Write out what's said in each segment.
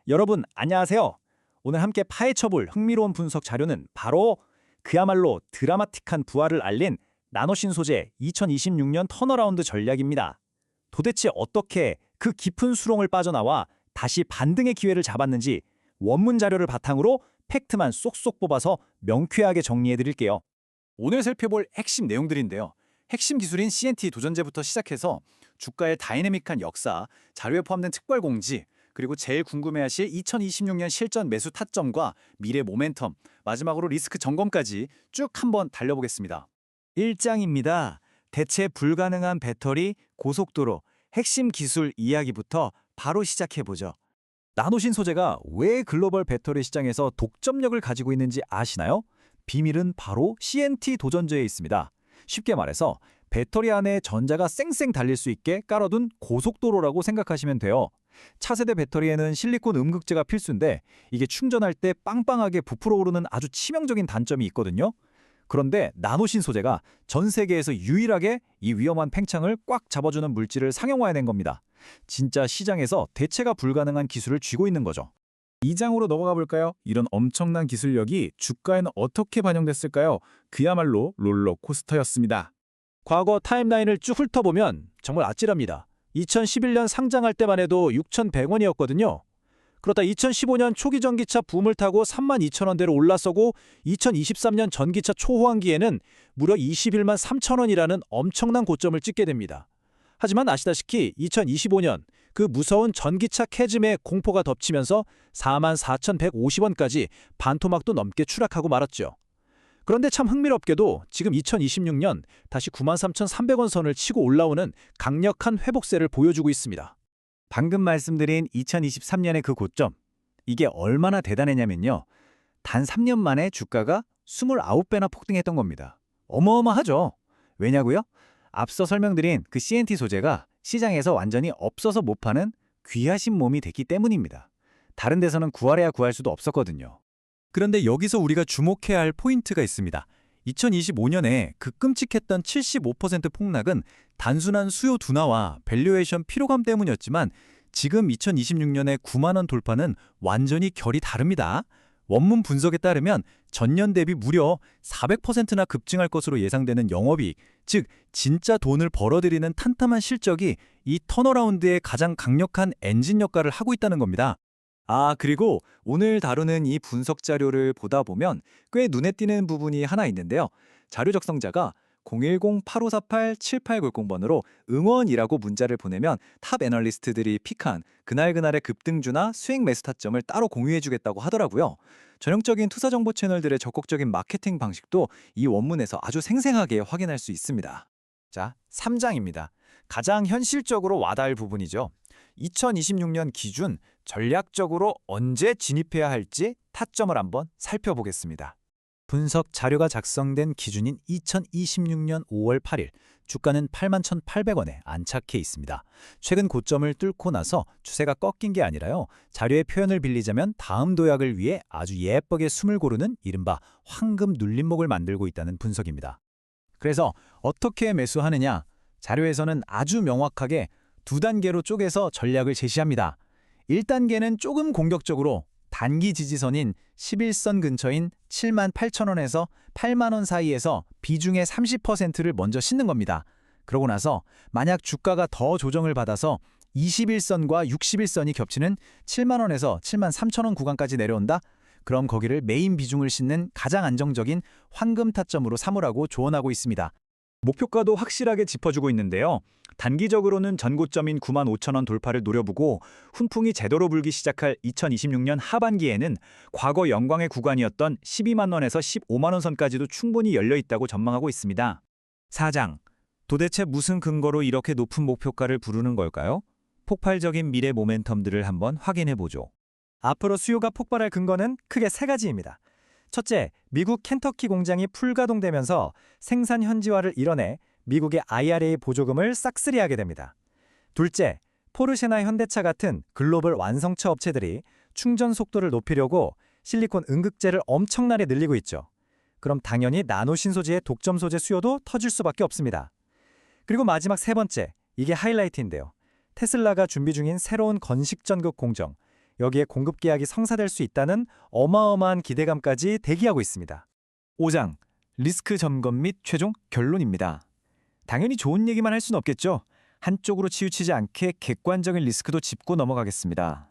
여러분, 안녕하세요. 오늘 함께 파헤쳐볼 흥미로운 분석 자료는 바로 그야말로 드라마틱한 부활을 알린 나노신소재 2026년 턴어라운드 전략입니다. 도대체 어떻게 그 깊은 수렁을 빠져나와 다시 반등의 기회를 잡았는지 원문 자료를 바탕으로 팩트만 쏙쏙 뽑아서 명쾌하게 정리해드릴게요. 오늘 살펴볼 핵심 내용들인데요. 핵심 기술인 CNT 도전제부터 시작해서 주가의 다이내믹한 역사, 자료에 포함된 특별 공지, 그리고 제일 궁금해하실 2026년 실전 매수 타점과 미래 모멘텀, 마지막으로 리스크 점검까지 쭉 한번 달려보겠습니다. 1장입니다. 대체 불가능한 배터리, 고속도로, 핵심 기술 이야기부터 바로 시작해보죠. 나노신 소재가 왜 글로벌 배터리 시장에서 독점력을 가지고 있는지 아시나요? 비밀은 바로 CNT 도전제에 있습니다. 쉽게 말해서 배터리 안에 전자가 쌩쌩 달릴 수 있게 깔아둔 고속도로라고 생각하시면 돼요. 차세대 배터리에는 실리콘 음극재가 필수인데 이게 충전할 때 빵빵하게 부풀어 오르는 아주 치명적인 단점이 있거든요. 그런데 나노신 소재가 전 세계에서 유일하게 이 위험한 팽창을 꽉 잡아주는 물질을 상용화해낸 겁니다. 진짜 시장에서 대체가 불가능한 기술을 쥐고 있는 거죠. 2장으로 넘어가 볼까요? 이런 엄청난 기술력이 주가에는 어떻게 반영됐을까요? 그야말로 롤러코스터였습니다. 과거 타임라인을 쭉 훑어보면 정말 아찔합니다. 2011년 상장할 때만 해도 6,100원이었거든요. 그러다 2015년 초기 전기차 붐을 타고 32,000원대로 올라서고 2023년 전기차 초호황기에는 무려 21만 3,000원이라는 엄청난 고점을 찍게 됩니다. 하지만 아시다시피 2025년 그 무서운 전기차 캐즘의 공포가 덮치면서 44,150원까지 반토막도 넘게 추락하고 말았죠. 그런데 참 흥미롭게도 지금 2026년 다시 93,300원 선을 치고 올라오는 강력한 회복세를 보여주고 있습니다. 방금 말씀드린 2023년의 그 고점, 이게 얼마나 대단했냐면요. 단 3년 만에 주가가 29배나 폭등했던 겁니다. 어마어마하죠. 왜냐고요? 앞서 설명드린 그 CNT 소재가 시장에서 완전히 없어서 못 파는 귀하신 몸이 됐기 때문입니다. 다른 데서는 구할래야 구할 수도 없었거든요. 그런데 여기서 우리가 주목해야 할 포인트가 있습니다. 2025년에 그 끔찍했던 75% 폭락은 단순한 수요 둔화와 밸류에이션 피로감 때문이었지만 지금 2026년에 9만 원 돌파는 완전히 결이 다릅니다. 원문 분석에 따르면 전년 대비 무려 400%나 급증할 것으로 예상되는 영업이익, 즉 진짜 돈을 벌어들이는 탄탄한 실적이 이 턴어라운드의 가장 강력한 엔진 역할을 하고 있다는 겁니다. 그리고 오늘 다루는 이 분석 자료를 보다 보면 꽤 눈에 띄는 부분이 하나 있는데요. 자료 작성자가 010-8548-7890번으로 응원이라고 문자를 보내면 탑 애널리스트들이 픽한 그날그날의 급등주나 수익 매수 타점을 따로 공유해주겠다고 하더라고요. 전형적인 투자 정보 채널들의 적극적인 마케팅 방식도 이 원문에서 아주 생생하게 확인할 수 있습니다. 자, 3장입니다. 가장 현실적으로 와닿을 부분이죠. 2026년 기준 전략적으로 언제 진입해야 할지 타점을 한번 살펴보겠습니다. 분석 자료가 작성된 기준인 2026년 5월 8일, 주가는 81,800원에 안착해 있습니다. 최근 고점을 뚫고 나서 추세가 꺾인 게 아니라요. 자료의 표현을 빌리자면 다음 도약을 위해 아주 예쁘게 숨을 고르는 이른바 황금 눌림목을 만들고 있다는 분석입니다. 그래서 어떻게 매수하느냐? 자료에서는 아주 명확하게 두 단계로 쪼개서 전략을 제시합니다. 1단계는 조금 공격적으로 단기 지지선인 11선 근처인 78,000원에서 8만 원 사이에서 비중의 30%를 먼저 싣는 겁니다. 그러고 나서 만약 주가가 더 조정을 받아서 21선과 61선이 겹치는 7만 원에서 7만 3천 원 구간까지 내려온다? 그럼 거기를 메인 비중을 싣는 가장 안정적인 황금 타점으로 삼으라고 조언하고 있습니다. 목표가도 확실하게 짚어주고 있는데요. 단기적으로는 전고점인 95,000원 돌파를 노려보고 훈풍이 제대로 불기 시작할 2026년 하반기에는 과거 영광의 구간이었던 12만 원에서 15만 원 선까지도 충분히 열려 있다고 전망하고 있습니다. 4장. 도대체 무슨 근거로 이렇게 높은 목표가를 부르는 걸까요? 폭발적인 미래 모멘텀들을 한번 확인해보죠. 앞으로 수요가 폭발할 근거는 크게 세 가지입니다. 첫째, 미국 켄터키 공장이 풀가동되면서 생산 현지화를 이뤄내 미국의 IRA 보조금을 싹쓸이하게 됩니다. 둘째, 포르쉐나 현대차 같은 글로벌 완성차 업체들이 충전 속도를 높이려고 실리콘 음극재를 엄청나게 늘리고 있죠. 그럼 당연히 나노 신소재의 독점 소재 수요도 터질 수밖에 없습니다. 그리고 마지막 세 번째, 이게 하이라이트인데요. 테슬라가 준비 중인 새로운 건식 전극 공정, 여기에 공급 계약이 성사될 수 있다는 어마어마한 기대감까지 대기하고 있습니다. 5장 리스크 점검 및 최종 결론입니다. 당연히 좋은 얘기만 할 수는 없겠죠. 한쪽으로 치우치지 않게 객관적인 리스크도 짚고 넘어가겠습니다.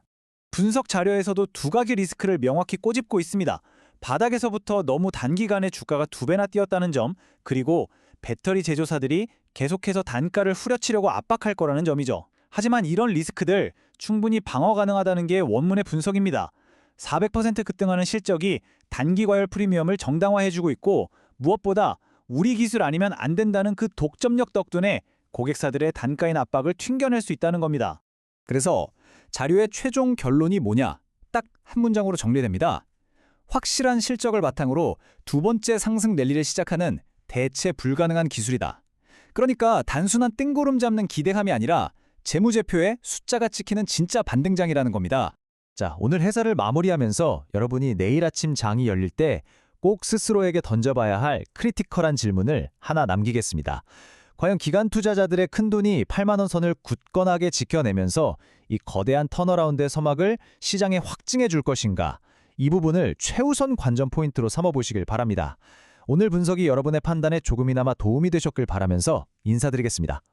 분석 자료에서도 두 가지 리스크를 명확히 꼬집고 있습니다. 바닥에서부터 너무 단기간에 주가가 2배나 뛰었다는 점, 그리고 배터리 제조사들이 계속해서 단가를 후려치려고 압박할 거라는 점이죠. 하지만 이런 리스크들 충분히 방어 가능하다는 게 원문의 분석입니다. 400% 급등하는 실적이 단기 과열 프리미엄을 정당화해주고 있고, 무엇보다 우리 기술 아니면 안 된다는 그 독점력 덕분에 고객사들의 단가인 압박을 튕겨낼 수 있다는 겁니다. 그래서 자료의 최종 결론이 뭐냐? 딱 한 문장으로 정리됩니다. 확실한 실적을 바탕으로 두 번째 상승 랠리를 시작하는 대체 불가능한 기술이다. 그러니까 단순한 뜬구름 잡는 기대감이 아니라 재무제표에 숫자가 찍히는 진짜 반등장이라는 겁니다. 자, 오늘 해설을 마무리하면서 여러분이 내일 아침 장이 열릴 때 꼭 스스로에게 던져봐야 할 크리티컬한 질문을 하나 남기겠습니다. 과연 기관 투자자들의 큰돈이 8만 원 선을 굳건하게 지켜내면서 이 거대한 턴어라운드의 서막을 시장에 확증해 줄 것인가? 이 부분을 최우선 관전 포인트로 삼아보시길 바랍니다. 오늘 분석이 여러분의 판단에 조금이나마 도움이 되셨길 바라면서 인사드리겠습니다.